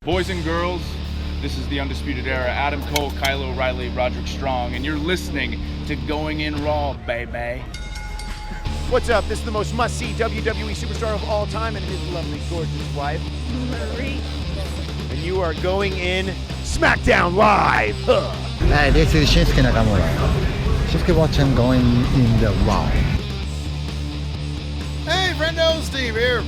Boys and girls, this is the Undisputed Era. Adam Cole, Kyle O'Reilly, Roderick Strong, and you're listening to Going In Raw, baby. What's up? This is the most must-see WWE superstar of all time and his lovely, gorgeous wife, Marie. and you are going in Smackdown Live. Hi, this is Shinsuke Nakamura. Shinsuke watching Going in the Raw. Hey, friendo, Steve here.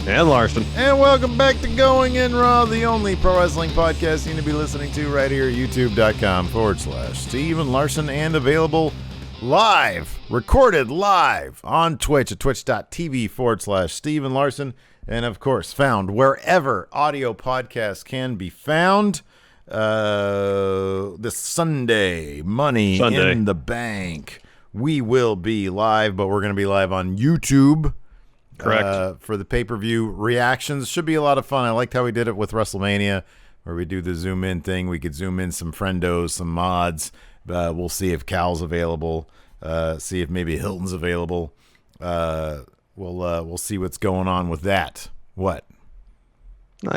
And Larson. And welcome back to Going In Raw, the only pro wrestling podcast you need to be listening to right here at youtube.com/Steve and Larson, and available live, recorded live on Twitch at twitch.tv/Steve and Larson. And of course, found wherever audio podcasts can be found. This Sunday, Money in the Bank. We will be live, but we're going to be live on YouTube. Correct. For the pay-per-view reactions. Should be a lot of fun. I liked how we did it with WrestleMania, where we do the zoom in thing. We could zoom in some friendos, some mods. We'll see if Cal's available. See if maybe Hilton's available. We'll see what's going on with that. What?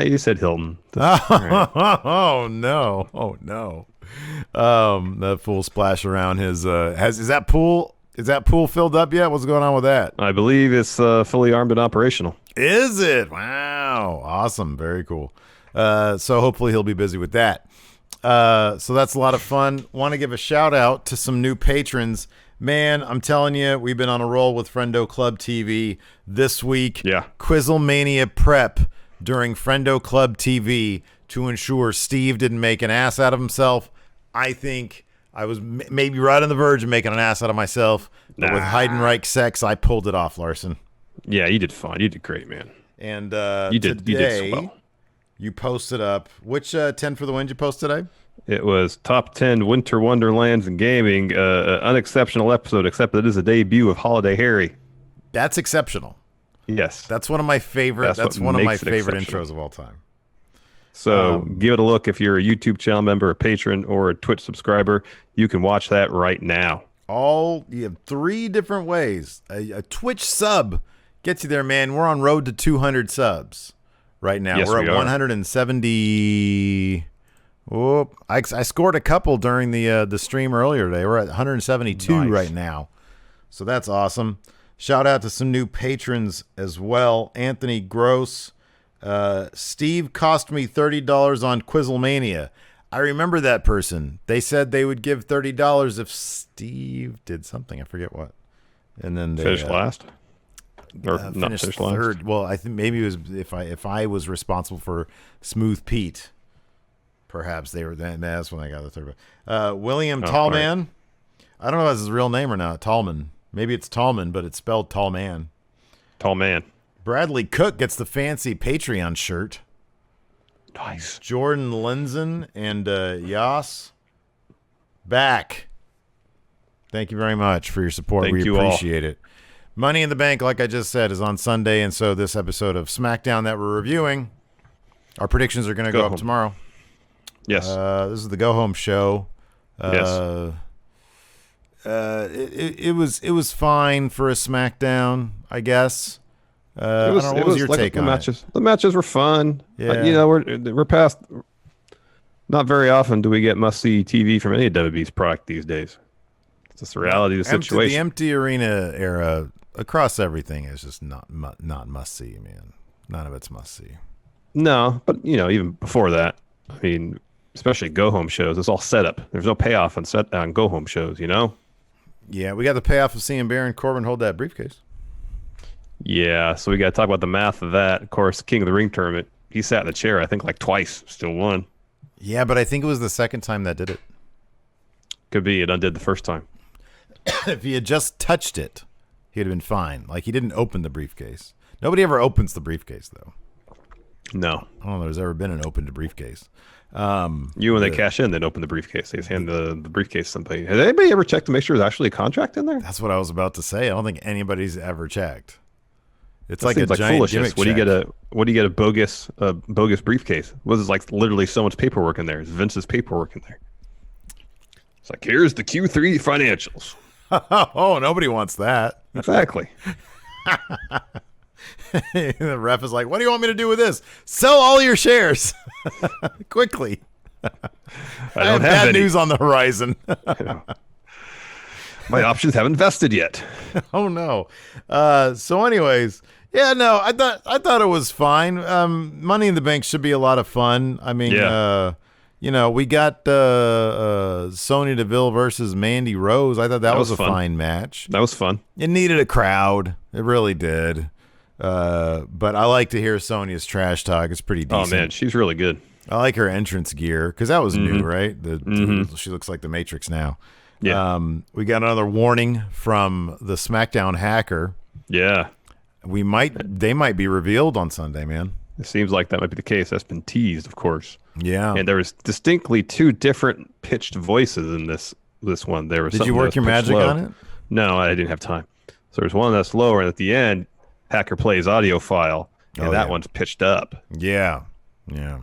You said Hilton. Oh no! Oh no! That full splash around his. Is that pool? Is that pool filled up yet? What's going on with that? I believe it's fully armed and operational. Is it? Wow. Awesome. Very cool. So hopefully he'll be busy with that. So that's a lot of fun. Want to give a shout out to some new patrons. Man, I'm telling you, we've been on a roll with Friendo Club TV this week. Yeah. Quizzlemania prep during Friendo Club TV to ensure Steve didn't make an ass out of himself. I think I was maybe right on the verge of making an ass out of myself, but with Heidenreich sex, I pulled it off, Larson. Yeah, you did fine. You did great, man. And you did so well. You posted up which 10 for the win you post today? It was top 10 Winter Wonderlands in gaming, unexceptional episode, except that it is a debut of Holiday Harry. That's exceptional. Yes, that's one of my favorite. That's one of my favorite intros of all time. So give it a look if you're a YouTube channel member, a patron, or a Twitch subscriber. You can watch that right now. You have 3 different ways. A Twitch sub gets you there, man. We're on road to 200 subs right now. Yes, we're at 170. Oh, I scored a couple during the stream earlier today. We're at 172 right now. So that's awesome. Shout out to some new patrons as well. Anthony Gross. Steve cost me $30 on Quizzlemania. I remember that person. They said they would give $30 if Steve did something. I forget what. And then they finished last. Or not finished finished third. last. Well, I think maybe it was if I was responsible for Smooth Pete. Perhaps they were. That's when I got the third. William Tallman. Right. I don't know if that's his real name or not. Tallman. Maybe it's Tallman, but it's spelled Tallman. Tallman. Bradley Cook gets the fancy Patreon shirt. Nice. Jordan Lenzen and Yas back. Thank you very much for your support. We appreciate it. Money in the Bank, like I just said, is on Sunday, and so this episode of SmackDown that we're reviewing, our predictions are going to go up tomorrow. Yes. This is the Go Home show. Yes. It was fine for a SmackDown, I guess. What was your take on it? The matches were fun. Yeah. We're past. Not very often do we get must-see TV from any of WWE's product these days. It's just the reality of the situation. The empty arena era across everything is just not must-see, man. None of it's must-see. No, but even before that, I mean, especially go-home shows, it's all set up. There's no payoff on go-home shows, Yeah, we got the payoff of seeing Baron Corbin hold that briefcase. Yeah, so we got to talk about the math of that. Of course, King of the Ring tournament, he sat in the chair, I think, like twice, still won. Yeah, but I think it was the second time that did it. Could be. It undid the first time. If he had just touched it, he'd have been fine. Like, he didn't open the briefcase. Nobody ever opens the briefcase, though. No. I don't know there's ever been an opened briefcase. When they cash in, they'd open the briefcase. They just hand the briefcase to somebody. Has anybody ever checked to make sure there's actually a contract in there? That's what I was about to say. I don't think anybody's ever checked. It's that like a giant foolishness. What do you get a bogus briefcase? Was it like literally so much paperwork in there? It's Vince's paperwork in there. It's like, here's the Q3 financials. Oh, nobody wants that. Exactly. The ref is like, what do you want me to do with this? Sell all your shares. Quickly. I I don't have bad any. news on the horizon. My options haven't vested yet. Oh no. So anyways, yeah, no, I thought it was fine. Money in the Bank should be a lot of fun. I mean, Yeah. We got Sonya Deville versus Mandy Rose. I thought that was a fun. fine match. That was fun. It needed a crowd. It really did. But I like to hear Sonya's trash talk. It's pretty decent. Oh man, she's really good. I like her entrance gear because that was new, right? She looks like the Matrix now. Yeah. We got another warning from the SmackDown hacker. Yeah. They might be revealed on Sunday, man. It seems like that might be the case. That's been teased, of course. Yeah. And there was distinctly two different pitched voices in this one. There was. Did you work your magic on it? No, I didn't have time. So there's one that's lower, and at the end, hacker plays audio file, and that one's pitched up. Yeah. Yeah.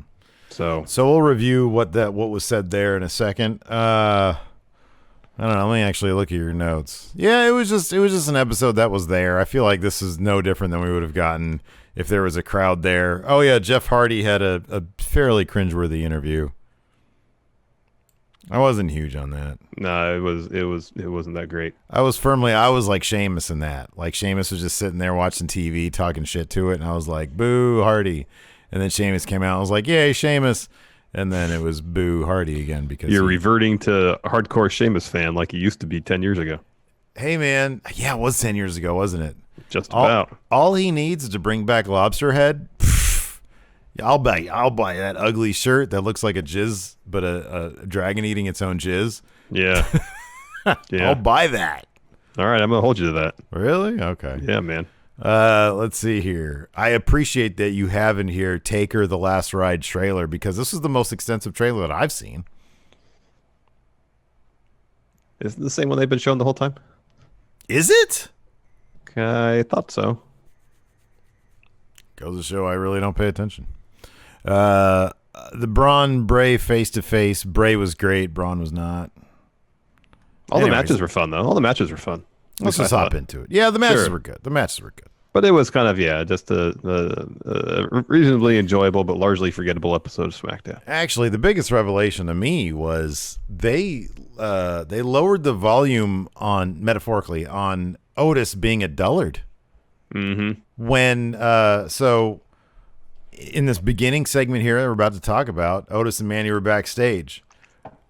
So we'll review what was said there in a second. I don't know. Let me actually look at your notes. Yeah, it was just an episode that was there. I feel like this is no different than we would have gotten if there was a crowd there. Oh yeah, Jeff Hardy had a fairly cringeworthy interview. I wasn't huge on that. no, it wasn't that great. I was like Sheamus in that. Like Sheamus was just sitting there watching TV, talking shit to it, and I was like, boo, Hardy. And then Sheamus came out. I was like, yay, Sheamus. And then it was boo Hardy again because You're reverting to hardcore Sheamus fan like you used to be 10 years ago. Hey man, yeah, it was 10 years ago, wasn't it? Just about. All he needs is to bring back Lobster Head. Pff, I'll buy that ugly shirt that looks like a jizz, but a dragon eating its own jizz. Yeah. Yeah. I'll buy that. All right, I'm gonna hold you to that. Really? Okay. Yeah, man. Let's see here. I appreciate that you have in here Taker the Last Ride trailer because this is the most extensive trailer that I've seen. Is it the same one they've been showing the whole time? Is it? I thought so. Goes to show I really don't pay attention. The Braun Bray face to face. Bray was great. Braun was not. All Anyways. the matches were fun, though. All the matches were fun. Let's just hop into it. Yeah, the matches were good. The matches were good. But it was kind of, just a reasonably enjoyable but largely forgettable episode of SmackDown. Actually, the biggest revelation to me was they lowered the volume metaphorically on Otis being a dullard. Mm-hmm. When so in this beginning segment here that we're about to talk about, Otis and Mandy were backstage.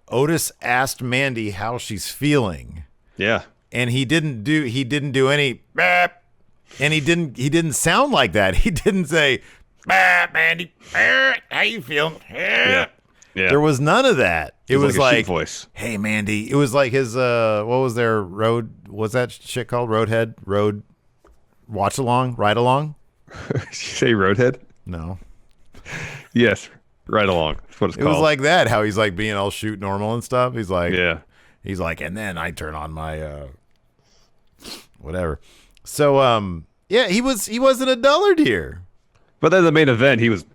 Otis asked Mandy how she's feeling. Yeah. And he didn't do any "Bap," and he didn't sound like that. He didn't say "Bap, Mandy, how you feeling?" Yeah. Yeah. There was none of that. It was like a sheep like voice. "Hey Mandy." It was like his what was their road? What's that shit called? Road watch along, ride along? Did you say Roadhead? No. Yes. Right along. That's what it's It called. was like that, how he's like being all shoot normal and stuff. He's like, yeah. and then I turn on my whatever. So he wasn't a dullard here. But then the main event, he was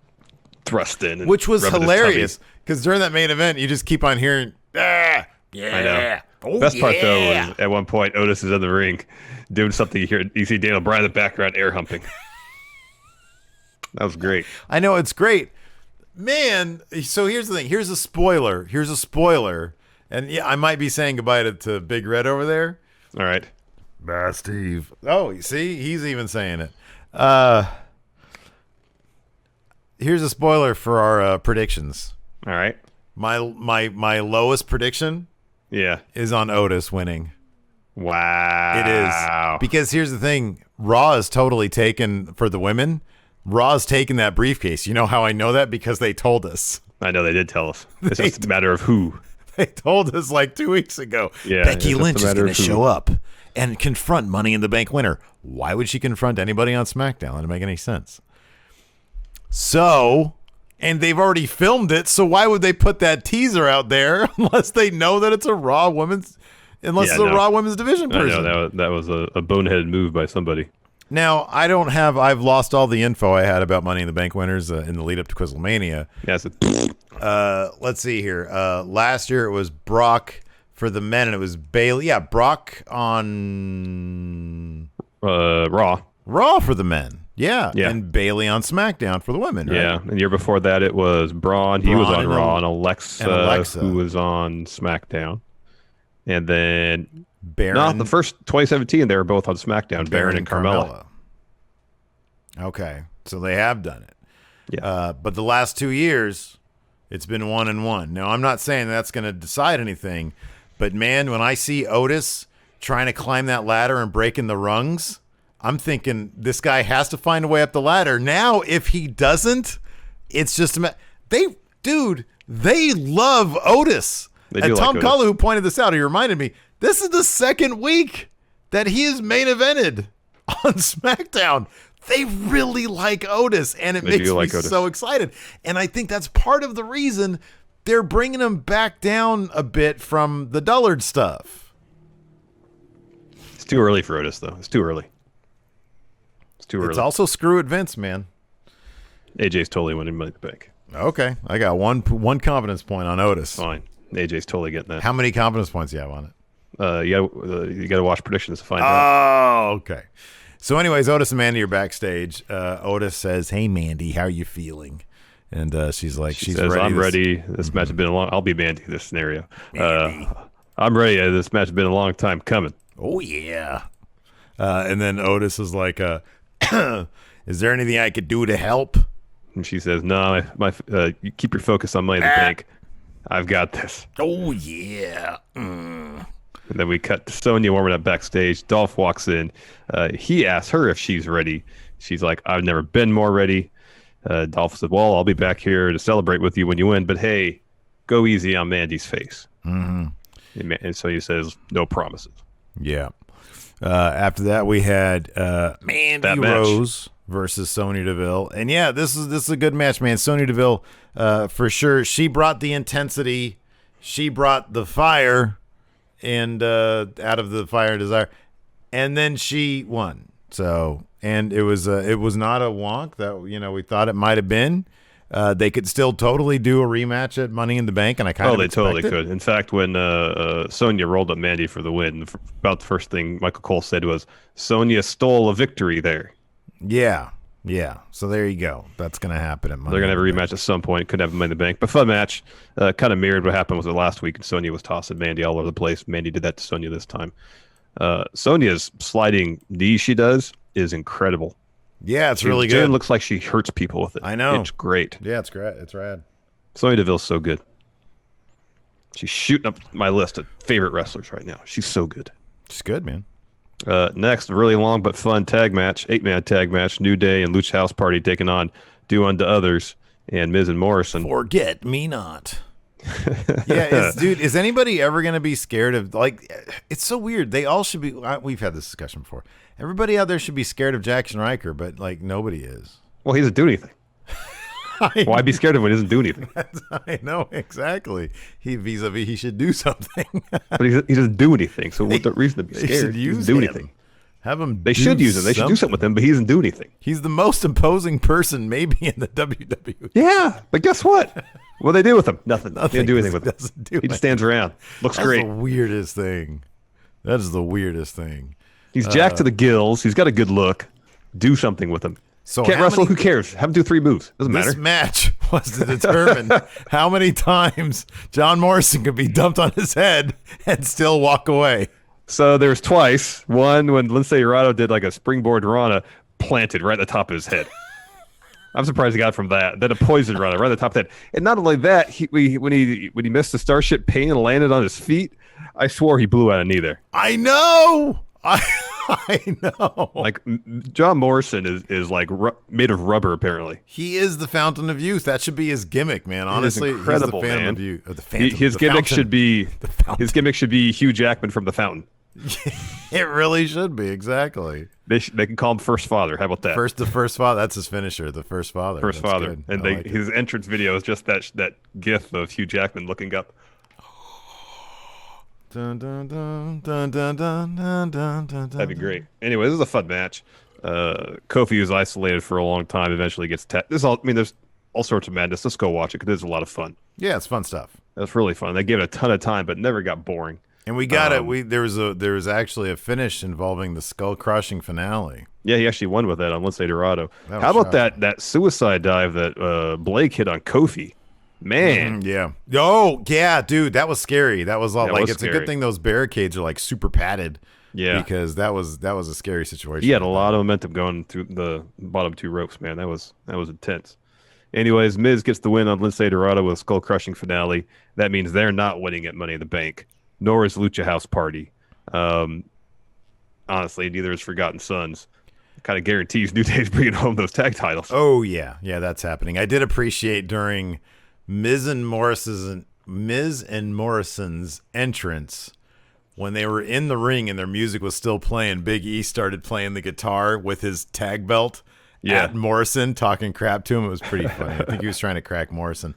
thrust in. And Which was rubbing his hilarious because during that main event, you just keep on hearing, yeah. I know. Oh, Best part though yeah. was at one point Otis is in the ring doing something. You see Daniel Bryan in the background air humping. That was great. I know, it's great. Man, so here's the thing. Here's a spoiler. And yeah, I might be saying goodbye to Big Red over there. All right. Bye, Steve. Oh, you see? He's even saying it. Here's a spoiler for our predictions. All right. My lowest prediction is on Otis winning. Wow. It is. Because here's the thing. Raw is totally taken for the women. Raw's taken that briefcase. You know how I know that? Because they told us. I know they did tell us. It's just a matter of who. They told us like 2 weeks ago. Yeah, Becky it's just Lynch a is matter going of to who. show up and confront Money in the Bank winner. Why would she confront anybody on SmackDown? That doesn't make any sense. So, and they've already filmed it, so why would they put that teaser out there unless they know that it's a Raw Women's, Raw Women's Division person? I know that was a boneheaded move by somebody. Now, I've lost all the info I had about Money in the Bank winners in the lead up to Quizlemania. Yeah, so Let's see here. Last year it was Brock for the men, and it was Bailey. Yeah, Brock on Raw. Raw for the men. Yeah. Yeah. And Bailey on SmackDown for the women, right? Yeah, and the year before that it was Braun. He was on Raw, and Alexa, who was on SmackDown. And then Baron. the first 2017 they were both on SmackDown. Baron and Carmella. Okay, so they have done it. Yeah, but the last 2 years, it's been 1-1. Now I'm not saying that's going to decide anything, but man, when I see Otis trying to climb that ladder and breaking the rungs, I'm thinking this guy has to find a way up the ladder. Now, if he doesn't, it's just they love Otis. They And do Tom like Cullen, Otis. who pointed this out, he reminded me, this is the second week that he is main evented on SmackDown. They really like Otis, and it makes me so excited. And I think that's part of the reason they're bringing him back down a bit from the Dullard stuff. it's too early for Otis, though. It's too early. It's also screw it, Vince, man. AJ's totally winning Money in the Bank. Okay, I got one confidence point on Otis. Fine. AJ's totally getting that. How many confidence points do you have on it? You got to watch predictions to find out. Oh, okay. So, anyways, Otis and Mandy are backstage. Otis says, "Hey, Mandy, how are you feeling?" And she's like, She "She's says, ready." I'm ready. This match has been a long. I'll be Mandy in this scenario. Mandy. I'm ready. This match has been a long time coming. Oh yeah. And then Otis is like, "Is there anything I could do to help?" And she says, "No, you keep your focus on Money in the Bank. I've got this." Oh yeah. And then we cut to Sonya warming up backstage. Dolph walks in. He asks her if she's ready. She's like, "I've never been more ready." Dolph said, "Well, I'll be back here to celebrate with you when you win, but hey, go easy on Mandy's face." Mm-hmm. And so he says, "No promises." Yeah. After that, we had Mandy Rose versus Sonya Deville, and yeah, this is a good match, man. Sonya Deville, for sure, she brought the intensity, she brought the fire, and out of the fire and desire, and then she won. So, and it was not a wonk that we thought it might have been. They could still totally do a rematch at Money in the Bank, and I kind of they totally could. In fact, when Sonya rolled up Mandy for the win, about the first thing Michael Cole said was, "Sonya stole a victory there." Yeah. So there you go. That's going to happen at Money. They're going to have a rematch at some point. Could have Money in the Bank, but fun match. Kind of mirrored what happened with it last week. Sonya was tossing Mandy all over the place. Mandy did that to Sonya this time. Sonya's sliding knee she does is incredible. Yeah, it's really good. Jen looks like she hurts people with it. I know. It's great. Yeah, it's great. It's rad. Sonya Deville's so good. She's shooting up my list of favorite wrestlers right now. She's so good. She's good, man. Next, really long but fun tag match, 8-man tag match. New Day and Lucha House Party taking on Do Unto Others and Miz and Morrison. Forget me not. Yeah, is anybody ever going to be scared of, it's so weird. They all should be, we've had this discussion before. Everybody out there should be scared of Jackson Riker, but nobody is. Well, he doesn't do anything. Why be scared of him when he doesn't do anything? I know, exactly. Vis-a-vis, he should do something. But he doesn't do anything, so what's the reason to be scared? They should he use doesn't do him. anything. Have him They should use him. They should do something with him, but he doesn't do anything. He's the most imposing person maybe in the WWE. Yeah, but guess what? What do they do with him? Nothing. They don't do anything with him. Doesn't do He just stands around. Looks great. That's the weirdest thing. That is the weirdest thing. He's jacked to the gills. He's got a good look. Do something with him. So Can't wrestle? Who cares? Have him do 3 moves. Doesn't matter. This match was to determine how many times John Morrison could be dumped on his head and still walk away. So there's twice. One when Lindsay Dorado did like a springboard Rana planted right at the top of his head. I'm surprised he got it from that. Then a poison Rana right at the top of the head. And not only that, when he missed the Starship Pain and landed on his feet, I swore he blew out a knee there. I know. I know. Like John Morrison is like made of rubber. Apparently, he is the fountain of youth. That should be his gimmick, man. Honestly, incredible, he's the man. Of youth. His gimmick should be Hugh Jackman from The Fountain. It really should be, exactly. They can call him First Father. How about that? The First Father. That's his finisher. The First Father. First That's Father. Good. And his entrance video is just that gif of Hugh Jackman looking up. Dun, dun, dun, dun, dun, dun, dun, dun, dun, That'd be great. Anyway, this is a fun match. Kofi was isolated for a long time. Eventually gets there's all sorts of madness. Let's go watch it because it's a lot of fun. Yeah, it's fun stuff. That's really fun. They gave it a ton of time, but never got boring. And we got it. There was actually a finish involving the skull crushing finale. Yeah, he actually won with that on Lince Dorado. That was How about shocking. that suicide dive that Blake hit on Kofi? Man, Yeah. Oh, yeah, dude, that was scary. That was all That like was it's a scary. good thing those barricades are like super padded. Yeah. Because that was a scary situation. he had a lot of momentum going through the bottom two ropes, man. That was intense. Anyways, Miz gets the win on Lince Dorado with a skull crushing finale. That means they're not winning at Money in the Bank, nor is Lucha House Party. Honestly, neither is Forgotten Sons. Kind of guarantees New Day's bringing home those tag titles. Oh yeah, that's happening. I did appreciate during Miz and Morrison's entrance when they were in the ring and their music was still playing. Big E started playing the guitar with his tag belt at Morrison, talking crap to him. It was pretty funny. I think he was trying to crack Morrison.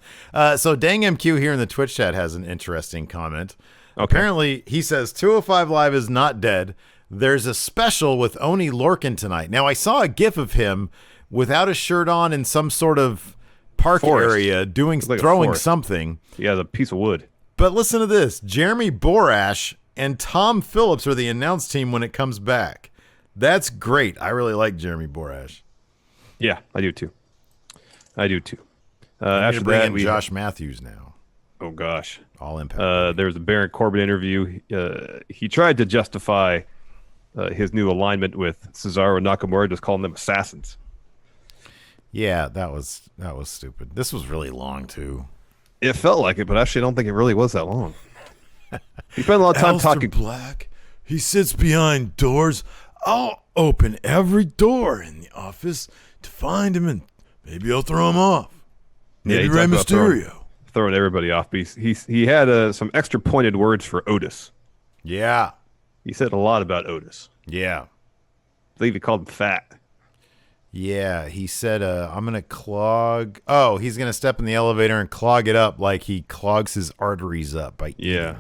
So Dang MQ here in the Twitch chat has an interesting comment. Okay. Apparently, he says 205 Live is not dead. There's a special with Oni Lorcan tonight. Now, I saw a GIF of him without a shirt on in some sort of park area like a throwing forest. something. He has a piece of wood. But listen to this. Jeremy Borash and Tom Phillips are the announce team when it comes back. That's great. I really like Jeremy Borash. Yeah, I do too. After bring that, in Josh Matthews now. Oh gosh. All Impact. There was a Baron Corbin interview. He tried to justify his new alignment with Cesaro and Nakamura, just calling them assassins. Yeah, that was stupid. This was really long too. It felt like it, but actually, I don't think it really was that long. He spent a lot of time talking. Black. He sits behind doors. I'll open every door in the office to find him, and maybe I'll throw him off. Maybe he Rey talked about Mysterio. throwing everybody off. But he had some extra pointed words for Otis. Yeah. He said a lot about Otis. Yeah. I believe he called him fat. Yeah, he said, I'm going to clog. Oh, he's going to step in the elevator and clog it up like he clogs his arteries up by eating.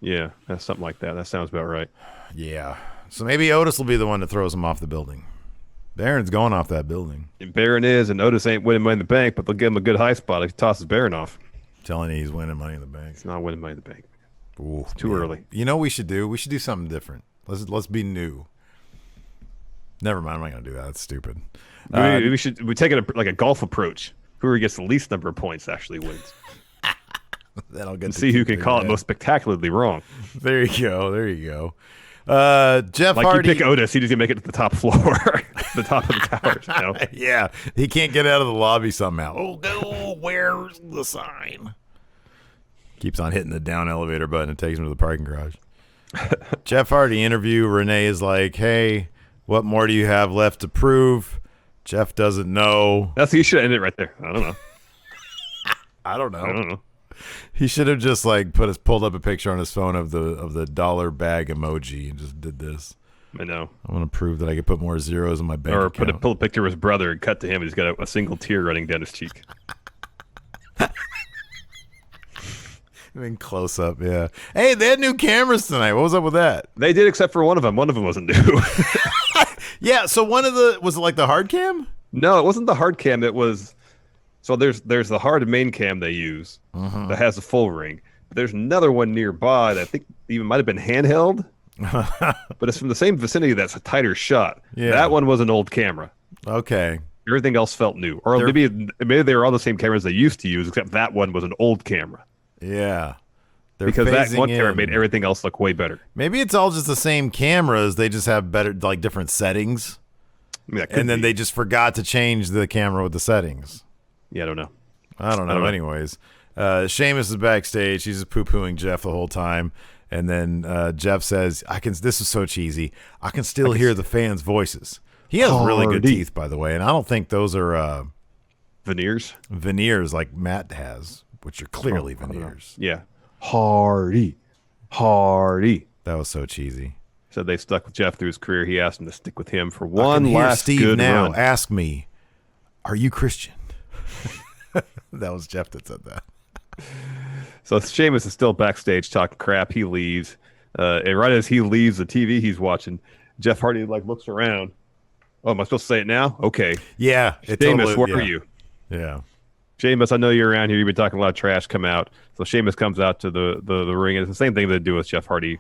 Yeah, that's something like that. That sounds about right. Yeah. So maybe Otis will be the one that throws him off the building. Baron's going off that building. And Baron is, and Otis ain't winning Money in the Bank, but they'll give him a good high spot if he tosses Baron off. Telling you he's winning Money in the Bank. He's not winning Money in the Bank. Ooh, It's too early. You know what we should do? We should do something different. Let's be new. Never mind. I'm not going to do that. That's stupid. We take it like a golf approach. Whoever gets the least number of points actually wins. That'll get And to see who keep can it call it in. most spectacularly wrong. There you go. Jeff Like Hardy. you pick Otis, he just gonna make it to the top floor, the top of the towers. You know? Yeah, he can't get out of the lobby somehow. Oh no, where's the sign? Keeps on hitting the down elevator button and takes him to the parking garage. Jeff Hardy interview. Renee is like, hey, what more do you have left to prove? Jeff doesn't know. You should end it right there. I don't know. I don't know. I don't know. He should have just like pulled up a picture on his phone of the dollar bag emoji and just did this. I know. I want to prove that I could put more zeros in my bank Or account. pull a picture of his brother and cut to him, and he's got a single tear running down his cheek. I mean, close up, yeah. Hey, they had new cameras tonight. What was up with that? They did, except for one of them. One of them wasn't new. Yeah, so was it like the hard cam? No, it wasn't the hard cam. It was. So there's the hard main cam they use that has a full ring. But there's another one nearby that I think even might have been handheld, but it's from the same vicinity that's a tighter shot. Yeah. That one was an old camera. Okay. Everything else felt new. Or maybe they were all the same cameras they used to use, except that one was an old camera. Yeah. They're Because that phasing one camera in. made everything else look way better. Maybe it's all just the same cameras. They just have better, like different settings. I mean, that could And then be. they just forgot to change the camera with the settings. Yeah, I don't know. I don't know. Anyways, Sheamus is backstage. He's just poo-pooing Jeff the whole time. And then Jeff says, this is so cheesy. I can still hear the fans' voices. He has really good Hardy. teeth, by the way. And I don't think those are Veneers? veneers like Matt has, which are clearly veneers. Yeah. Hardy. That was so cheesy. Said they stuck with Jeff through his career. He asked him to stick with him for I can one hear last Steve good now run. ask me, are you Christian? That was Jeff that said that. So Sheamus is still backstage talking crap. He leaves. And right as he leaves the TV he's watching, Jeff Hardy looks around. Oh, am I supposed to say it now? Okay. Yeah. Sheamus, where are you? Yeah. Sheamus, I know you're around here. You've been talking a lot of trash. Come out. So Sheamus comes out to the ring. It's the same thing they do with Jeff Hardy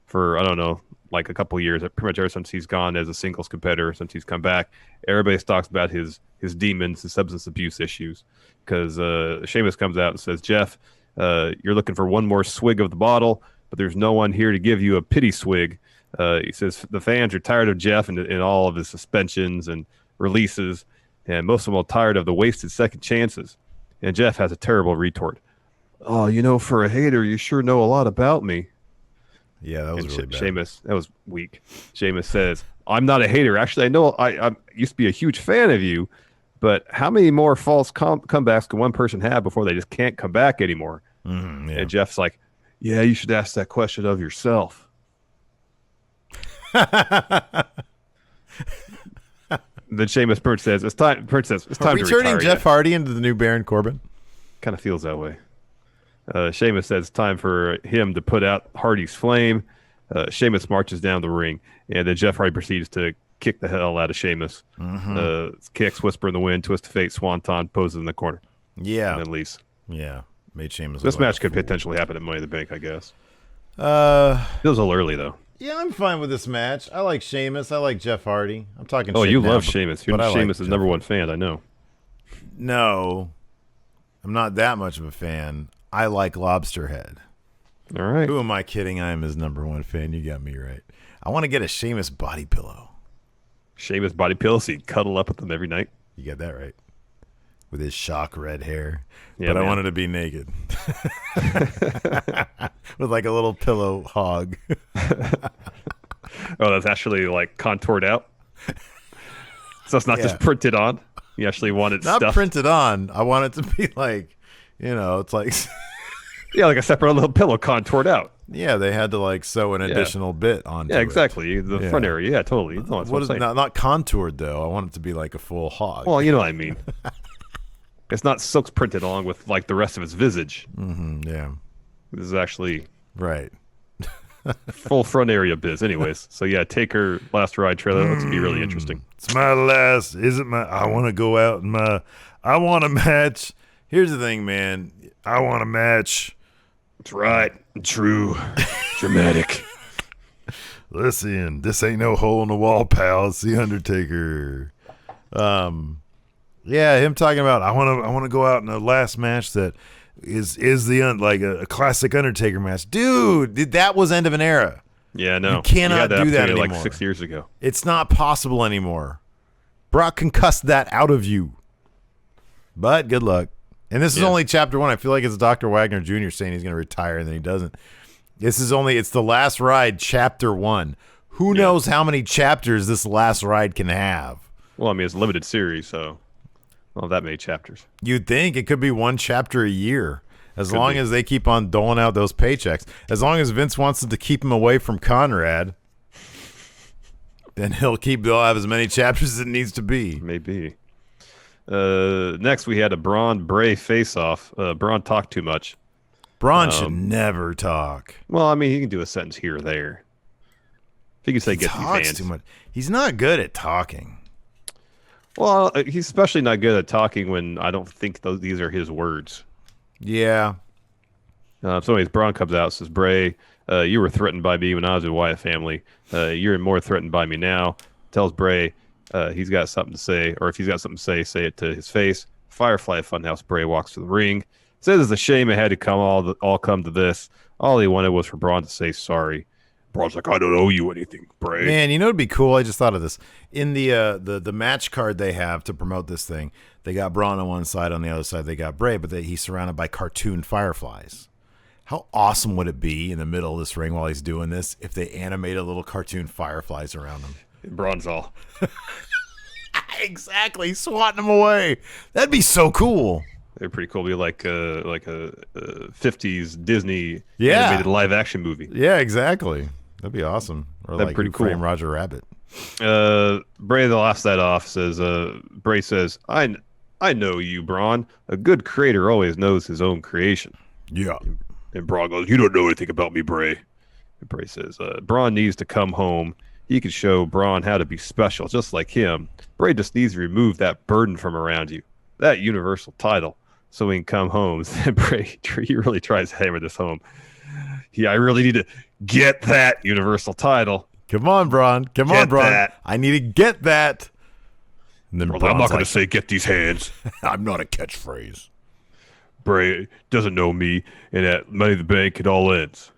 for, I don't know, like a couple of years. Pretty much ever since he's gone as a singles competitor, since he's come back, everybody talks about his demons, his substance abuse issues. Because Sheamus comes out and says, Jeff, you're looking for one more swig of the bottle, but there's no one here to give you a pity swig. He says the fans are tired of Jeff and all of his suspensions and releases, and most of them are tired of the wasted second chances. And Jeff has a terrible retort. Oh, for a hater, you sure know a lot about me. Yeah, that was really bad. Sheamus, that was weak. Sheamus says, I'm not a hater. Actually, I know I used to be a huge fan of you, but how many more false comebacks can one person have before they just can't come back anymore? Yeah. And Jeff's like, yeah, you should ask that question of yourself. Then Sheamus says, it's time to retire. Turning Jeff Hardy into the new Baron Corbin? Kind of feels that way. Sheamus says it's time for him to put out Hardy's flame. Sheamus marches down the ring, and then Jeff Hardy proceeds to kick the hell out of Sheamus. Kicks, whisper in the wind, twist of fate, swanton, poses in the corner. Yeah. And then leaves. Yeah. Made Sheamus. This match could potentially happen at Money in the Bank, I guess. Feels a little early, though. Yeah, I'm fine with this match. I like Sheamus. I like Jeff Hardy. I'm talking. Oh, shit you now, love Sheamus. You're Sheamus' like number one fan. I know. No, I'm not that much of a fan. I like Lobsterhead. All right. Who am I kidding? I am his number one fan. You got me right. I want to get a Sheamus body pillow. Sheamus body pillow, so you cuddle up with him every night. You got that right. With his shock red hair. Yeah, but man. I wanted to be naked. With like a little pillow hog. Oh, that's actually like contoured out? So it's not just printed on? You actually want it Not stuffed? printed on. I want it to be like, it's like... Yeah, like a separate little pillow contoured out. Yeah, they had to like sew an additional bit onto it. Yeah, exactly. The front area. Yeah, totally. No, that's what is I'm saying. not contoured though? I want it to be like a full hog. Well, you know what I mean. It's not silk printed along with like the rest of its visage. Yeah. This is actually right. full front area biz. Anyways, so yeah, Taker last ride trailer looks to be really interesting. It's my last. Isn't my? I want to go out and I want a match. Here's the thing, man. I want a match. That's right. True. Dramatic. Listen, this ain't no hole in the wall, pal. It's the Undertaker. Yeah, him talking about I want to go out in the last match that is like a classic Undertaker match, dude. That was end of an era. Yeah, no, you cannot do that anymore. Like 6 years ago, it's not possible anymore. Brock concussed that out of you. But good luck. And this is only chapter 1. I feel like it's Dr. Wagner Jr. saying he's going to retire and then he doesn't. It's the last ride, chapter 1. Who knows how many chapters this last ride can have? Well, I mean, it's a limited series, so not that many chapters. You'd think it could be 1 chapter a year, as long as they keep on doling out those paychecks. As long as Vince wants to keep him away from Conrad, then they'll have as many chapters as it needs to be. Maybe. Next, we had a Braun Bray face-off. Braun talked too much. Braun should never talk. Well, I mean, he can do a sentence here or there. If he can say, "Get you fans." Too much. He's not good at talking. Well, he's especially not good at talking when I don't think these are his words. Yeah. So anyways, Braun comes out and says, Bray, you were threatened by me when I was with Wyatt family. You're more threatened by me now. Tells Bray he's got something to say, or if he's got something to say it to his face. Firefly Funhouse Bray walks to the ring. Says it's a shame it had to come all come to this. All he wanted was for Braun to say sorry. Braun's like, I don't owe you anything, Bray. Man, you know what'd be cool? I just thought of this. In the match card they have to promote this thing, they got Braun on one side, on the other side they got Bray, but he's surrounded by cartoon fireflies. How awesome would it be in the middle of this ring while he's doing this if they animated little cartoon fireflies around him? Braun's all. Exactly, swatting them away. That'd be so cool. They're pretty cool. Be like a 50s Disney animated live action movie. Yeah, exactly. That'd be awesome. Or That'd like pretty cool. Frame Roger Rabbit. Bray laughs that off. Bray says, I know you, Braun. A good creator always knows his own creation. Yeah. And Braun goes, you don't know anything about me, Bray. And Bray says, Braun needs to come home. He can show Braun how to be special, just like him. Bray just needs to remove that burden from around you. That universal title. so we can come home. And Bray, he really tries to hammer this home. I really need to get that Universal title. Come on, Braun. Come on, Braun. That. I need to get that. And then I'm Braun's not going to like, say get these hands. I'm not a catchphrase. Bray doesn't know me, and at Money in the Bank, it all ends.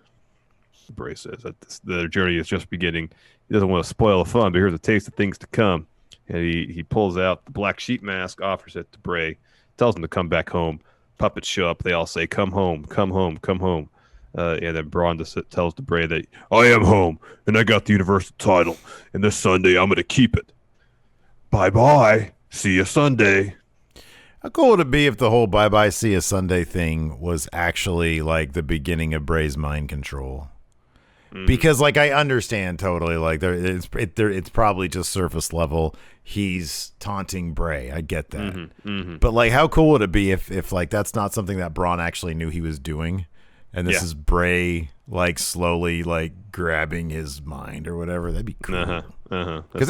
Bray says that the journey is just beginning. He doesn't want to spoil the fun, but here's a taste of things to come. And he pulls out the black sheep mask, offers it to Bray, tells him to come back home. Puppets show up. They all say, come home, come home, come home. And then Braun just tells the Bray that, I am home, and I got the Universal title, and this Sunday I'm going to keep it. Bye-bye. See you Sunday. How cool would it be if the whole bye-bye, see you Sunday thing was actually like the beginning of Bray's mind control? Because like I understand totally, like it's probably just surface level. He's taunting Bray. I get that, but like how cool would it be if like that's not something that Braun actually knew he was doing, and this is Bray like slowly like grabbing his mind or whatever? That'd be cool. Because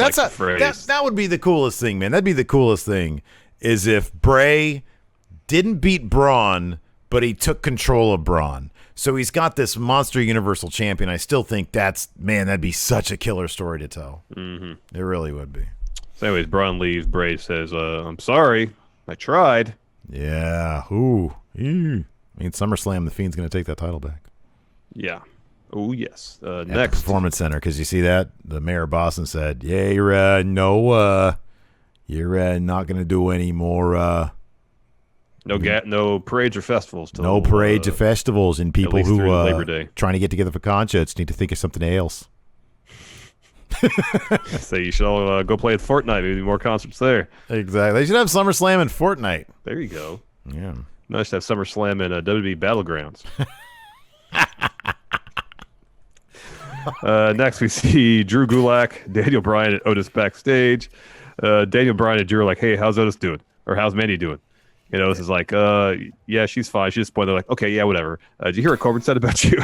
that would be the coolest thing, man. That'd be the coolest thing is if Bray didn't beat Braun, but he took control of Braun. So he's got this monster Universal Champion. I still think that'd be such a killer story to tell. It really would be. So anyways, Braun leaves. Bray says, I'm sorry. I tried. Yeah. Ooh. I mean, SummerSlam, The Fiend's going to take that title back. Yeah. Oh, yes. At Next. the Performance Center, because you see that? The mayor of Boston said, yeah, you're not going to do any more... No parades or festivals. No parades or festivals, and people who Labor Day. Trying to get together for concerts need to think of something else. So you should all go play at Fortnite. Maybe more concerts there. Exactly. They should have SummerSlam and Fortnite. There you go. Yeah. Nice to have SummerSlam and WWE Battlegrounds. Next, we see Drew Gulak, Daniel Bryan, and Otis backstage. Daniel Bryan and Drew are like, hey, how's Otis doing? Or how's Mandy doing? And Otis is like, yeah, she's fine. She's just they're like, okay, yeah, whatever. Did you hear what Corbin said about you?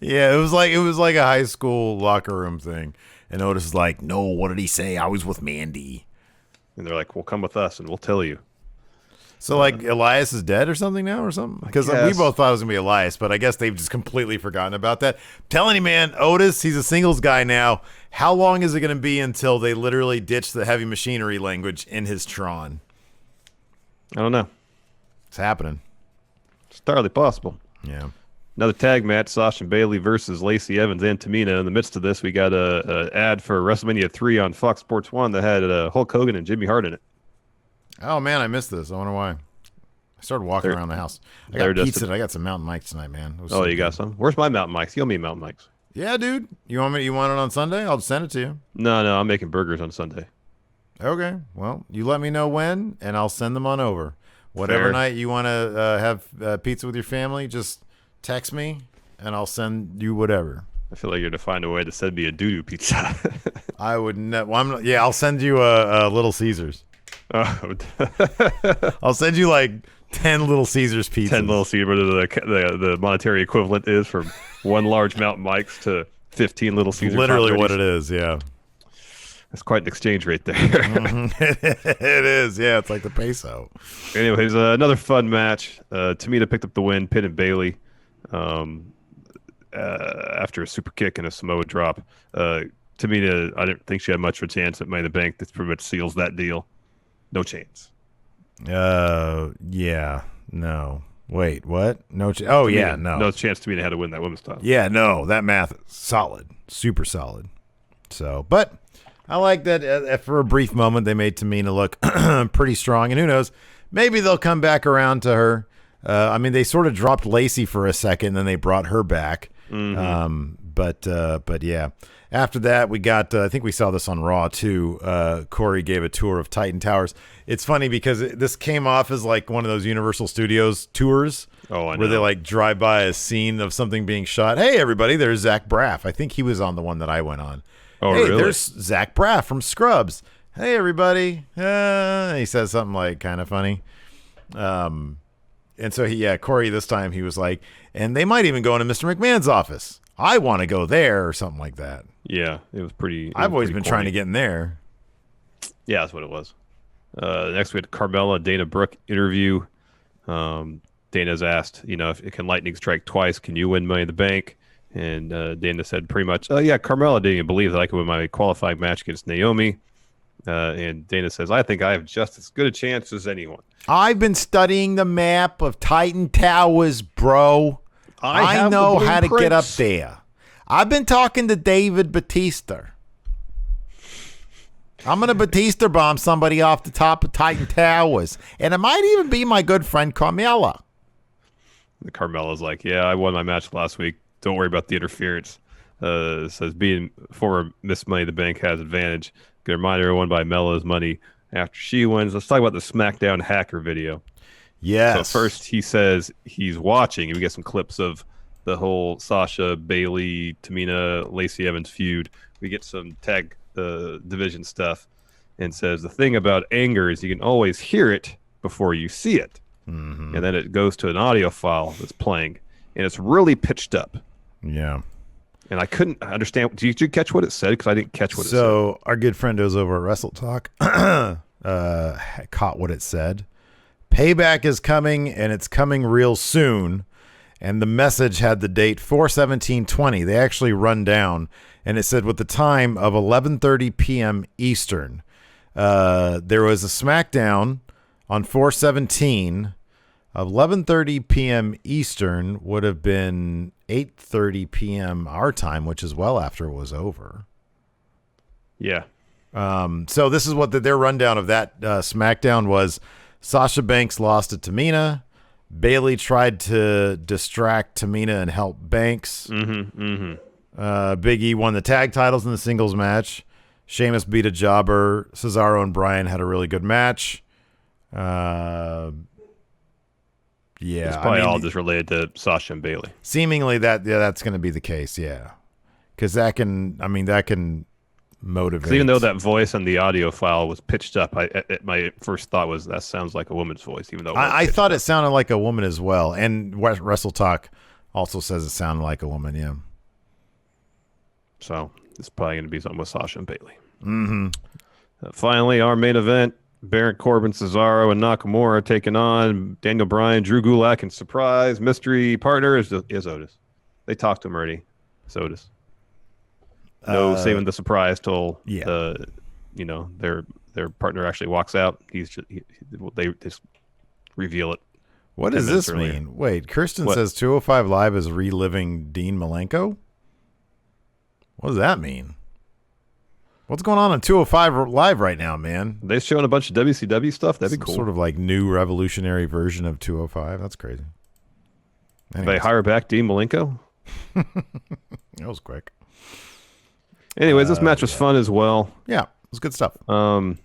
Yeah, it was like a high school locker room thing. And Otis is like, no, what did he say? I was with Mandy. And they're like, well, come with us and we'll tell you. So like Elias is dead or something now or something? Because we both thought it was going to be Elias, but I guess they've just completely forgotten about that. I'm telling you, man, Otis, he's a singles guy now. How long is it going to be until they literally ditch the heavy machinery language in his Tron? I don't know. It's happening. It's entirely possible. Yeah. Another tag match, Sasha and Bayley versus Lacey Evans and Tamina. In the midst of this, we got a ad for WrestleMania 3 on Fox Sports 1 that had Hulk Hogan and Jimmy Hart in it. Oh, man, I missed this. I wonder why. I started walking around the house. I got pizza. I got some Mountain Mike's tonight, man. Oh, you got some? Where's my Mountain Mike's? You owe me Mountain Mike's. Yeah, dude. You want it on Sunday? I'll send it to you. No, I'm making burgers on Sunday. Okay. Well, you let me know when, and I'll send them on over. Whatever night you want to have pizza with your family, just text me, and I'll send you whatever. I feel like you're to find a way to send me a doo-doo pizza. I would not. Well, I'll send you a Little Caesars. Oh. I'll send you like 10 Little Caesars pizzas. 10 Little Caesars. The monetary equivalent is from one large Mountain Mike's to 15 Little Caesars. Literally what it is, yeah. That's quite an exchange rate there. It is, yeah. It's like the peso. Anyways, another fun match. Tamina picked up the win, pinning Bayley after a super kick and a Samoa drop. Tamina, I didn't think she had much of a chance at Money in the Bank. That pretty much seals that deal. No chance. Yeah. No. Wait, what? No chance. Oh, Tamina, yeah, no. No chance Tamina had to win that women's title. Yeah, no. That math, solid. Super solid. So, but I like that for a brief moment they made Tamina look pretty strong. And who knows, maybe they'll come back around to her. I mean, they sort of dropped Lacey for a second, then they brought her back. But yeah. After that, we got, I think we saw this on Raw too. Corey gave a tour of Titan Towers. It's funny because this came off as like one of those Universal Studios tours. Oh, I know. Where they like drive by a scene of something being shot. Hey, everybody, there's Zach Braff. I think he was on the one that I went on. Oh, hey, really? There's Zach Braff from Scrubs. Hey, everybody. He says something like kind of funny. And so Corey this time he was like, and they might even go into Mr. McMahon's office. I want to go there or something like that. Yeah, it was pretty. I've always been trying to get in there. Yeah, that's what it was. Next we had Carmella Dana Brooke interview. Dana's asked, if it can lightning strike twice, can you win Money in the Bank? And Dana said pretty much, oh, yeah, Carmella didn't even believe that I could win my qualifying match against Naomi. And Dana says, I think I have just as good a chance as anyone. I've been studying the map of Titan Towers, bro. I know how to get up there. I've been talking to David Batista. I'm going to Batista bomb somebody off the top of Titan Towers. And it might even be my good friend Carmella. Carmella's like, yeah, I won my match last week. Don't worry about the interference. Says being former Miss Money in the Bank has advantage. Gonna remind everyone by Mella's money after she wins. Let's talk about the SmackDown hacker video. Yes. So first he says he's watching. We get some clips of the whole Sasha, Bailey, Tamina, Lacey Evans feud. We get some tag division stuff, and says the thing about anger is you can always hear it before you see it. And then it goes to an audio file that's playing, and it's really pitched up. Yeah. And I couldn't understand. Did you catch what it said? Because I didn't catch what it said. So our good friend who's over at Wrestle Talk caught what it said. Payback is coming, and it's coming real soon. And the message had the date 4/17/20. They actually run down, and it said with the time of 11:30 p.m. Eastern. There was a SmackDown on 4/17. 11:30 p.m. Eastern would have been 8:30 p.m. our time, which is well after it was over. Yeah. So this is what their rundown of that SmackDown was. Sasha Banks lost to Tamina. Bailey tried to distract Tamina and help Banks. Big E won the tag titles in the singles match. Sheamus beat a jobber. Cesaro and Bryan had a really good match. Yeah, it's probably all just related to Sasha and Bailey. Seemingly that's going to be the case. Yeah, because that can motivate. Even though that voice on the audio file was pitched up, my first thought was that sounds like a woman's voice. Even though I thought it sounded like a woman as well, and Wrestle Talk also says it sounded like a woman. Yeah. So it's probably going to be something with Sasha and Bailey. Finally, our main event. Baron Corbin, Cesaro, and Nakamura taking on Daniel Bryan, Drew Gulak, and surprise mystery partner is Otis. They talked to him already. It's Otis. No saving the surprise till their partner actually walks out. They just reveal it. What does this mean? Wait, Kirsten says 205 Live is reliving Dean Malenko? What does that mean? What's going on 205 Live right now, man? They showing a bunch of WCW stuff. That'd be cool. Sort of like new revolutionary version of 205. That's crazy. They hire back Dean Malenko? That was quick. Anyways, this match was fun as well. Yeah, it was good stuff. I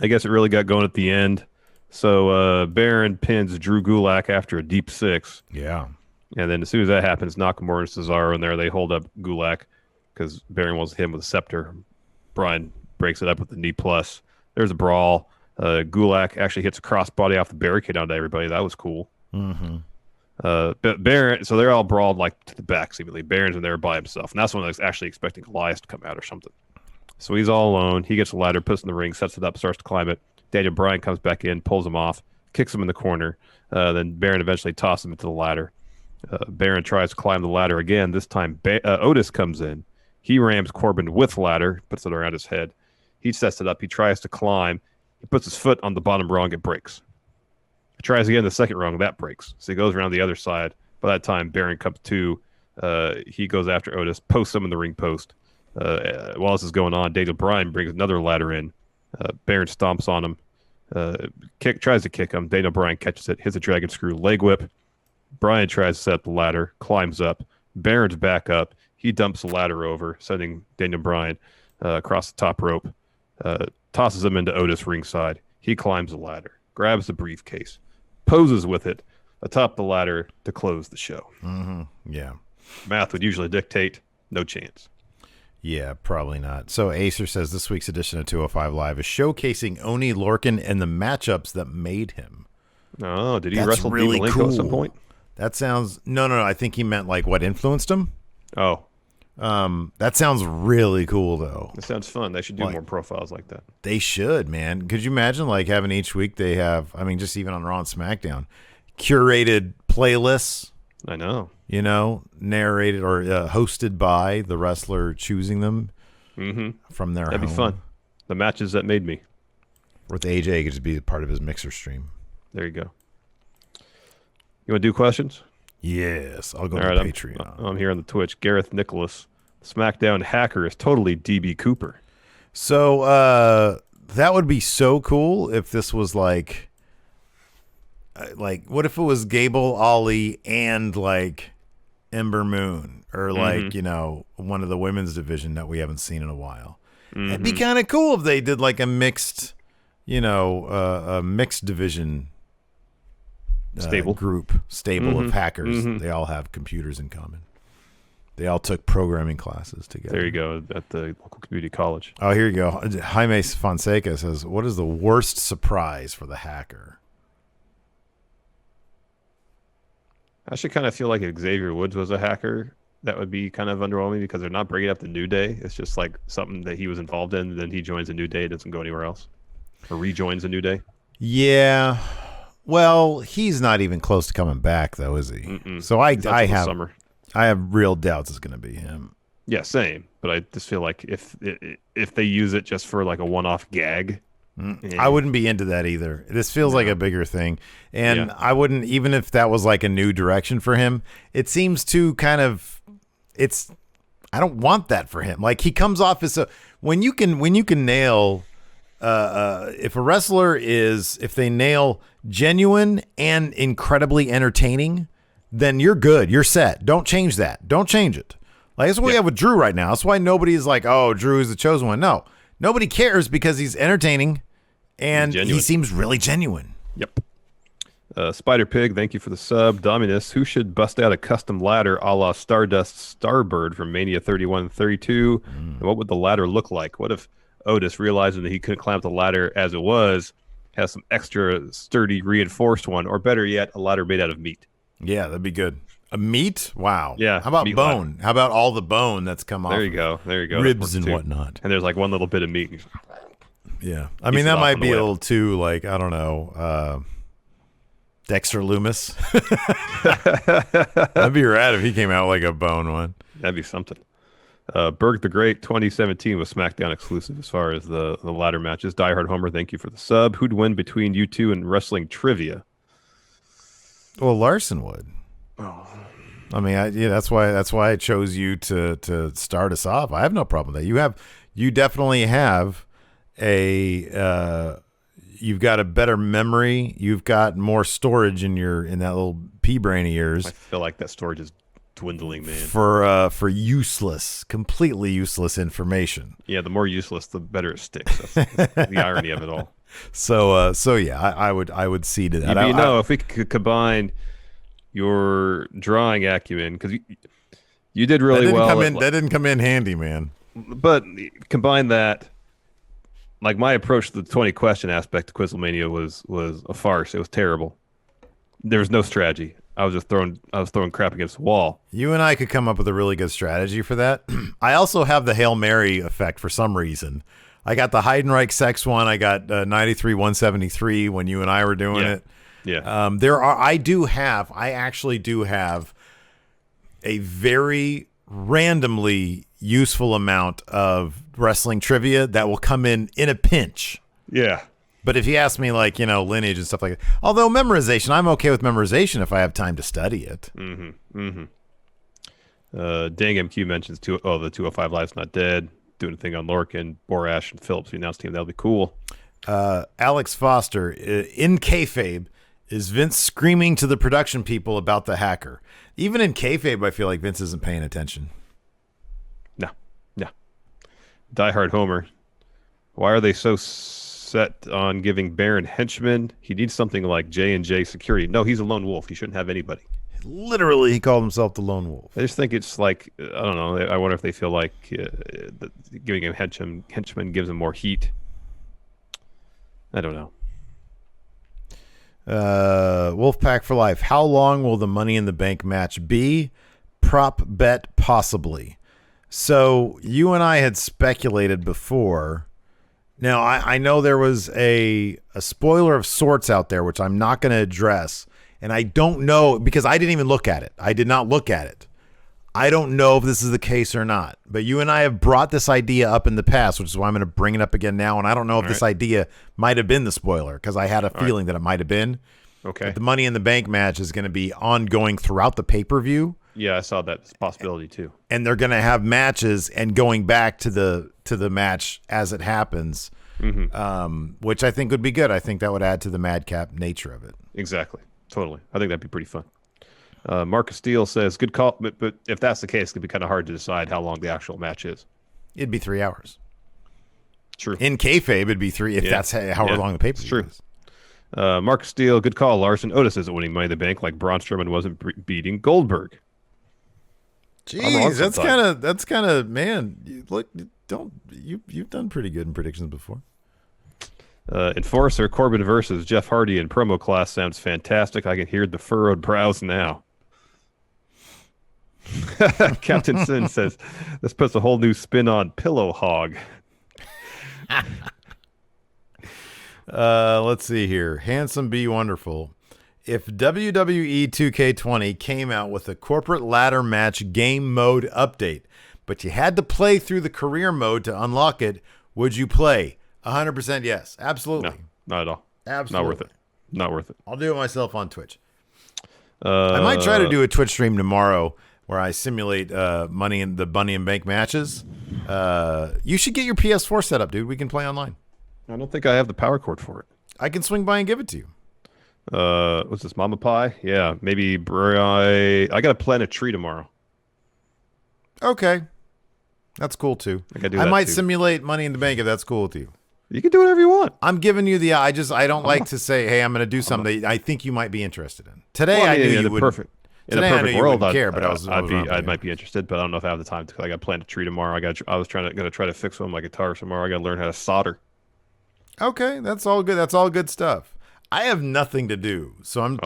guess it really got going at the end. So Baron pins Drew Gulak after a deep six. Yeah. And then as soon as that happens, Nakamura and Cesaro in there, they hold up Gulak because Baron wants to hit him with a scepter. Bryan breaks it up with the knee plus. There's a brawl. Gulak actually hits a crossbody off the barricade onto everybody. That was cool. But Baron, so they're all brawled like to the back, seemingly. Baron's in there by himself. And that's when I was actually expecting Elias to come out or something. So he's all alone. He gets a ladder, puts it in the ring, sets it up, starts to climb it. Daniel Bryan comes back in, pulls him off, kicks him in the corner. Then Baron eventually tosses him into the ladder. Baron tries to climb the ladder again. This time Otis comes in. He rams Corbin with ladder, puts it around his head. He sets it up. He tries to climb. He puts his foot on the bottom rung. It breaks. He tries again the second rung. That breaks. So he goes around the other side. By that time, Baron comes to. He goes after Otis, posts him in the ring post. While this is going on, Daniel Bryan brings another ladder in. Baron stomps on him. Tries to kick him. Daniel Bryan catches it, hits a dragon screw leg whip. Bryan tries to set up the ladder, climbs up. Baron's back up. He dumps the ladder over, sending Daniel Bryan across the top rope. Tosses him into Otis ringside. He climbs the ladder, grabs the briefcase, poses with it atop the ladder to close the show. Yeah. Math would usually dictate no chance. Yeah, probably not. So Acer says this week's edition of 205 Live is showcasing Oni Lorcan and the matchups that made him. Oh, did he wrestle really Dean Malenko cool. at some point? That sounds... No. I think he meant like what influenced him. Oh. That sounds really cool, though. It sounds fun. They should do more profiles like that. They should, man. Could you imagine like having each week they have, I mean, just even on Raw and SmackDown, curated playlists. I know. You know, narrated or hosted by the wrestler choosing them from their That'd home. be fun. The matches that made me. With AJ could just be part of his mixer stream. There you go. You want to do questions? Yes, I'll go All to right, Patreon. I'm here on the Twitch. Gareth Nicholas, SmackDown hacker is totally DB Cooper. So that would be so cool if this was like what if it was Gable, Ollie, and like Ember Moon, or like you know, one of the women's division that we haven't seen in a while. It'd be kind of cool if they did like a mixed, you know, a mixed division Stable. stable of hackers. They all have computers in common. They all took programming classes together. There you go, at the local community college. Oh, here you go. Jaime Fonseca says, "What is the worst surprise for the hacker?" I should kind of feel like if Xavier Woods was a hacker, that would be kind of underwhelming because they're not bringing up the New Day. It's just like something that he was involved in, and then he joins a New Day, doesn't go anywhere else, or rejoins a New Day. Yeah. Well, he's not even close to coming back, though, is he? So I have real doubts it's going to be him. Yeah, same. But I just feel like if they use it just for like a one-off gag, I wouldn't be into that either. This feels like a bigger thing, and I wouldn't, even if that was like a new direction for him. It seems to kind of, I don't want that for him. Like, he comes off as when you can nail. If a wrestler if they nail genuine and incredibly entertaining, then you're good. You're set. Don't change that. Don't change it. Like, that's what we have with Drew right now. That's why nobody's like, oh, Drew is the chosen one. No, nobody cares because he's entertaining and he seems really genuine. Yep. Spider Pig, thank you for the sub. Dominus, who should bust out a custom ladder a la Stardust Starbird from Mania 31 and 32? And what would the ladder look like? What if Otis, realizing that he couldn't climb up the ladder as it was, has some extra sturdy reinforced one, or better yet, a ladder made out of meat? Yeah, that'd be good. A meat? Wow. Yeah. How about meat bone? ladder. How about all the bone that's come off? There you go. There you go. Ribs and whatnot. And there's like one little bit of meat. Yeah. I mean, that might be a little too, like, I don't know, Dexter Loomis. That'd be rad if he came out like a bone one. That'd be something. Berg the Great 2017 was SmackDown exclusive as far as the ladder matches. Diehard Homer, thank you for the sub. Who'd win between you two in wrestling trivia? Well, Larson would. Oh. I mean, that's why I chose you to start us off. I have no problem with that. You definitely have you've got a better memory. You've got more storage in that little pea brain of yours. I feel like that storage is dwindling, man. For completely useless information. Yeah, the more useless, the better it sticks. That's the irony of it all. So yeah, I would cede to that. If we could combine your drawing acumen, because you did really well. That didn't come in handy, man. But combine that. Like, my approach to the 20 question aspect of Quizlemania was a farce. It was terrible. There was no strategy. I was throwing crap against the wall. You and I could come up with a really good strategy for that. I also have the Hail Mary effect for some reason. I got the Heidenreich sex one. I got 93 173 when you and I were doing it. Yeah. I actually do have a very randomly useful amount of wrestling trivia that will come in a pinch. Yeah. But if you ask me, like, lineage and stuff like that, although memorization, I'm okay with memorization if I have time to study it. Dang MQ mentions the 205 Live's not dead. Doing a thing on Lorcan, Borash, and Phillips. The announced team. That'll be cool. Alex Foster, in kayfabe, is Vince screaming to the production people about the hacker? Even in kayfabe, I feel like Vince isn't paying attention. No. Diehard Homer. Why are they so set on giving Baron henchmen? He needs something like J&J security. No, he's a lone wolf. He shouldn't have anybody. Literally, he called himself the lone wolf. I just think it's like, I don't know. I wonder if they feel like giving him henchmen gives him more heat. I don't know. Wolfpack for life. How long will the Money in the Bank match be? Prop bet possibly. So you and I had speculated before. Now, I know there was a spoiler of sorts out there, which I'm not going to address. And I don't know, because I didn't even look at it. I did not look at it. I don't know if this is the case or not. But you and I have brought this idea up in the past, which is why I'm going to bring it up again now. And I don't know if this idea might have been the spoiler, because I had a feeling that it might have been. Okay. But the Money in the Bank match is going to be ongoing throughout the pay-per-view. Yeah, I saw that possibility too. And they're going to have matches and going back to the match as it happens, which I think would be good. I think that would add to the madcap nature of it. Exactly. Totally. I think that'd be pretty fun. Marcus Steele says, good call, but if that's the case, it could be kind of hard to decide how long the actual match is. It'd be 3 hours. True. In kayfabe, it'd be 3 if that's however long the pay-per-view is. Marcus Steele, good call, Larson. Otis isn't winning Money in the Bank like Braun Strowman wasn't beating Goldberg. Jeez, that's kind of man. You've done pretty good in predictions before. Enforcer Corbin versus Jeff Hardy in promo class sounds fantastic. I can hear the furrowed brows now. Captain Sin says this puts a whole new spin on Pillow Hog. Let's see here. Handsome Be Wonderful. If WWE 2K20 came out with a corporate ladder match game mode update, but you had to play through the career mode to unlock it, would you play? 100% yes. Absolutely. No, not at all. Absolutely. Not worth it. Not worth it. I'll do it myself on Twitch. I might try to do a Twitch stream tomorrow where I simulate Money in Bank matches. You should get your PS4 set up, dude. We can play online. I don't think I have the power cord for it. I can swing by and give it to you. What's this, Mama Pie? Yeah, maybe I got to plant a tree tomorrow. Okay. That's cool, too. I might simulate Money in the Bank if that's cool with you. You can do whatever you want. I'm giving you the... I don't like to say, hey, I'm going to do something that I think you might be interested in. Today, I knew you would. In a perfect world, I'd care, but I might be interested, but I don't know if I have the time to. I got to plant a tree tomorrow. I was going to try to fix one of my guitars tomorrow. I got to learn how to solder. Okay, that's all good. That's all good stuff. I have nothing to do, so I'm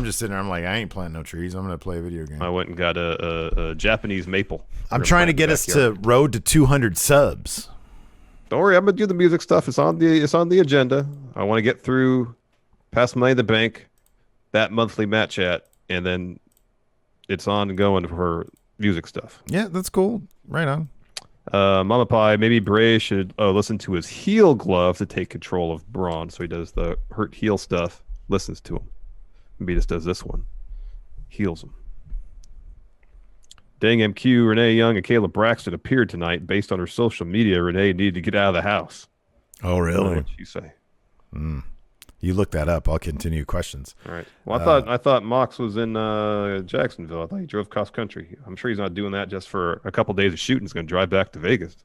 just sitting there. I'm like, I ain't planting no trees. I'm going to play a video game. I went and got a Japanese maple. I'm trying to get us to road to 200 subs. Don't worry, I'm going to do the music stuff. It's on the agenda. I want to get through past Money in the Bank, that monthly match chat, and then it's on and going for music stuff. Yeah, that's cool. Right on. Mama Pie, maybe Bray should listen to his heel glove to take control of Braun, so he does the hurt heel stuff, listens to him. Maybe he just does this one, heals him. Dang MQ, Renee Young, and Kayla Braxton appeared tonight. Based on her social media, Renee needed to get out of the house. Oh, really? What you say? You look that up. I'll continue questions. All right. Well, I thought Mox was in Jacksonville. I thought he drove cross country. I'm sure he's not doing that just for a couple days of shooting. He's going to drive back to Vegas.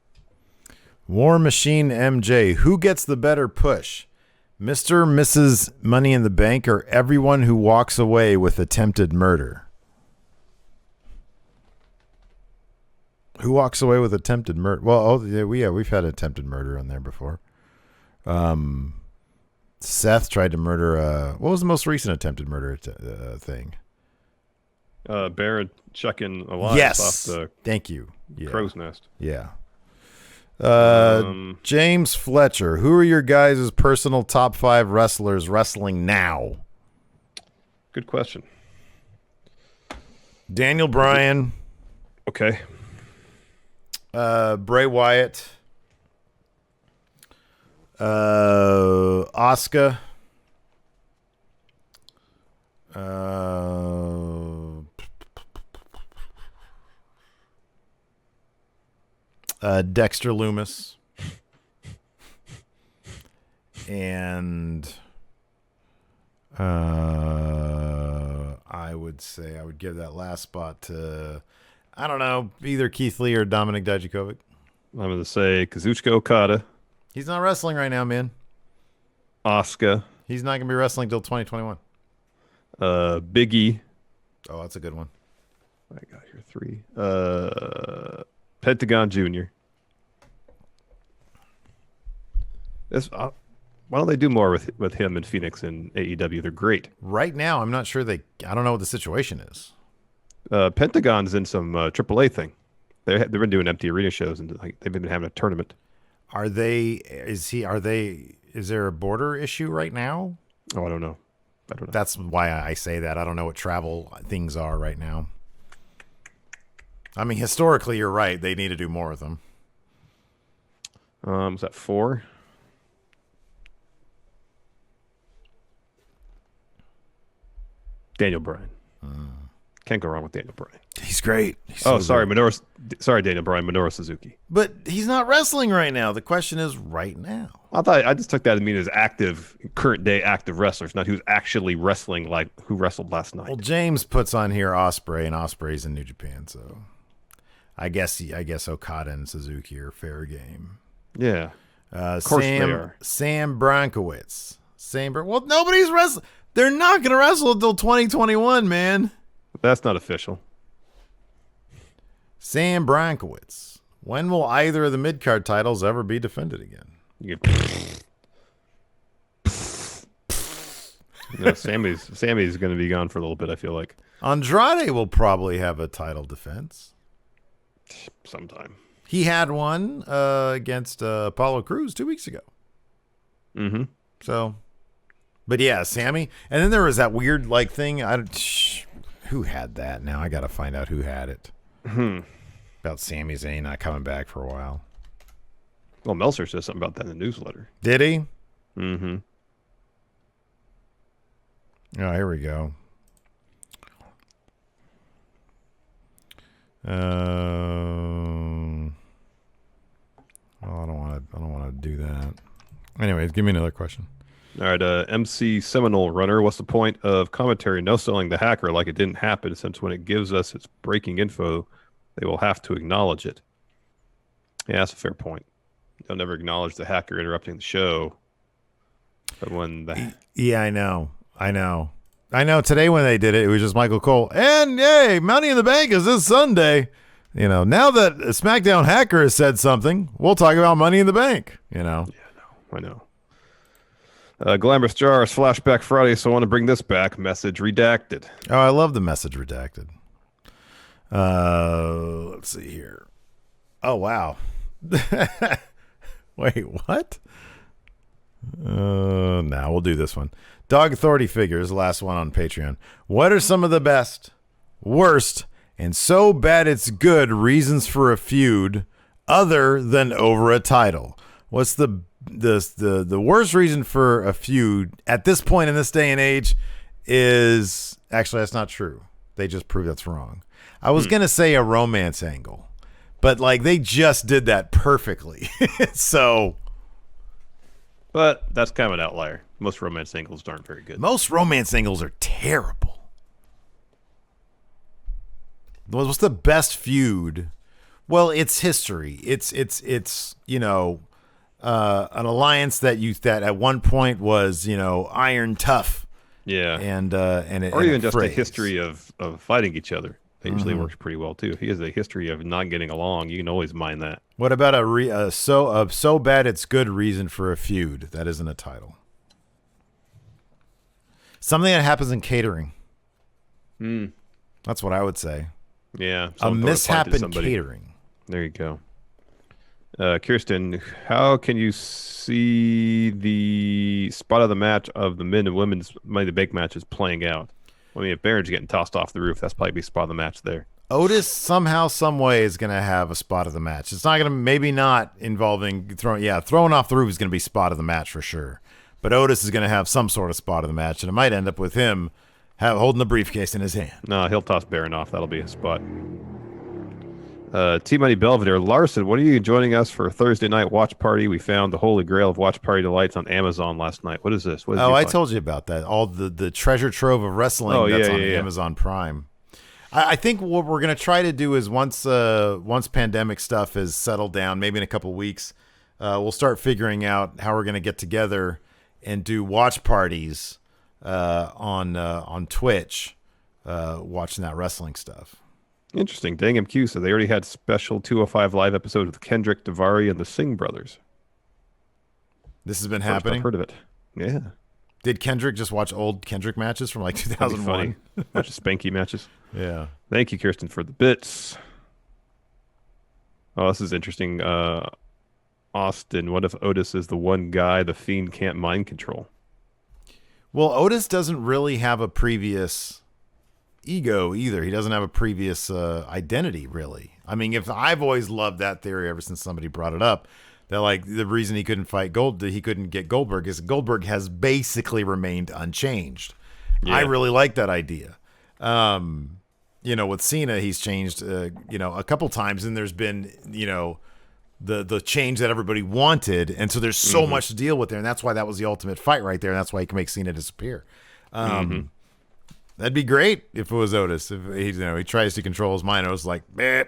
War Machine MJ. Who gets the better push? Mr. or Mrs. Money in the Bank, or everyone who walks away with attempted murder? Who walks away with attempted murder? Well, we've had attempted murder on there before. Seth tried to murder. What was the most recent attempted murder thing? Baron chucking alive off the thank you. crow's nest. Yeah. James Fletcher. Who are your guys' personal top 5 wrestlers wrestling now? Good question. Daniel Bryan. Okay. Bray Wyatt. Asuka. Dexter Lumis. And I would say I would give that last spot to, I don't know, either Keith Lee or Dominic Dijakovic. I'm going to say Kazuchika Okada. He's not wrestling right now, man. Asuka. He's not going to be wrestling till 2021. Big E. Oh, that's a good one. I got here 3. Pentagon Jr. Why don't they do more with him and Phoenix and AEW? They're great. Right now, I'm not sure I don't know what the situation is. Pentagon's in some AAA thing. They've been doing empty arena shows and they've been having a tournament. Is there a border issue right now? Oh, I don't know. I don't know. That's why I say that. I don't know what travel things are right now. I mean, historically, you're right. They need to do more of them. Was that 4? Daniel Bryan. Can't go wrong with Daniel Bryan. He's great. He's sorry, great. Sorry, Daniel Bryan. Minoru Suzuki. But he's not wrestling right now. The question is right now. I just took that to mean as active, current day active wrestlers, not who's actually wrestling like who wrestled last night. Well, James puts on here Ospreay, and Ospreay's in New Japan, so I guess Okada and Suzuki are fair game. Yeah, of course they are. Sam Brankowitz. Well, nobody's wrestling. They're not going to wrestle until 2021, man. That's not official. Sam Brankowitz. When will either of the mid-card titles ever be defended again? Sammy's going to be gone for a little bit, I feel like. Andrade will probably have a title defense. Sometime. He had one against Apollo Crews 2 weeks ago. Mm-hmm. So, but yeah, Sammy. And then there was that weird thing. Who had that? Now I got to find out who had it. About Sami Zayn not coming back for a while. Well, Meltzer said something about that in the newsletter. Did he? Mm-hmm. Oh, here we go. I don't want to do that. Anyways, give me another question. All right, MC Seminole Runner. What's the point of commentary no selling the hacker like it didn't happen? Since when it gives us its breaking info, they will have to acknowledge it. Yeah, that's a fair point. They'll never acknowledge the hacker interrupting the show. But when the yeah, I know. Today when they did it, it was just Michael Cole. And yay, Money in the Bank is this Sunday. Now that SmackDown hacker has said something, we'll talk about Money in the Bank. Yeah, I know. Glamorous Jars, Flashback Friday, so I want to bring this back. Message redacted. Oh, I love the message redacted. Let's see here. Oh, wow. Wait, what? Nah, we'll do this one. Dog Authority Figures, the last one on Patreon. What are some of the best, worst, and so bad it's good reasons for a feud other than over a title? What's the worst reason for a feud at this point in this day and age is actually that's not true. They just proved that's wrong. I was gonna say a romance angle, but they just did that perfectly. So, but that's kind of an outlier. Most romance angles aren't very good. Most romance angles are terrible. What's the best feud? Well, it's history. It's an alliance that at one point was iron tough. Yeah, and or even just a history of fighting each other. That usually works pretty well too. If he has a history of not getting along, you can always mind that. What about a so bad it's good reason for a feud that isn't a title? Something that happens in catering. That's what I would say. Yeah, a mishap in catering. There you go. Kirsten, how can you see the spot of the match of the men and women's Money in the Bank matches playing out? I mean, if Baron's getting tossed off the roof, that's probably be spot of the match there. Otis somehow, some way is going to have a spot of the match. It's not going to, maybe not involving throwing off the roof is going to be spot of the match for sure. But Otis is going to have some sort of spot of the match, and it might end up with him holding the briefcase in his hand. No, he'll toss Baron off. That'll be a spot. T-Money Belvedere. Larson, what are you joining us for a Thursday night watch party? We found the holy grail of watch party delights on Amazon last night. What is this? I told you about that. All the treasure trove of wrestling that's on Amazon Prime. I think what we're going to try to do is once pandemic stuff is settled down, maybe in a couple weeks, we'll start figuring out how we're going to get together and do watch parties on Twitch, watching that wrestling stuff. Interesting. Dang MQ said they already had special 205 live episode with Kendrick, Davari, and the Singh brothers. This has been happening? I've heard of it. Yeah. Did Kendrick just watch old Kendrick matches from 2001? Bunch of Spanky matches. Yeah. Thank you, Kirsten, for the bits. Oh, this is interesting. Austin, what if Otis is the one guy the Fiend can't mind control? Well, Otis doesn't really have a previous ego either. He doesn't have a previous identity, really. I mean, I've always loved that theory ever since somebody brought it up. That like the reason he couldn't he couldn't get Goldberg is Goldberg has basically remained unchanged. Yeah. I really like that idea. With Cena, he's changed, a couple times, and there's been, the change that everybody wanted, and so there's so much to deal with there, and that's why that was the ultimate fight right there, and that's why he can make Cena disappear. That'd be great if it was Otis. If he tries to control his mind, Otis is like, bleh.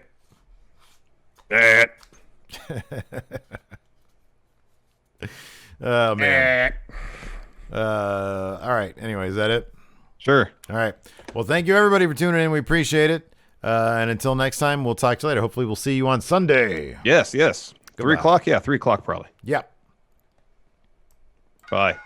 Oh man. All right. Anyway, is that it? Sure. All right. Well, thank you everybody for tuning in. We appreciate it. And until next time, we'll talk to you later. Hopefully, we'll see you on Sunday. Yes. 3 o'clock. Yeah, 3 o'clock probably. Yep. Bye.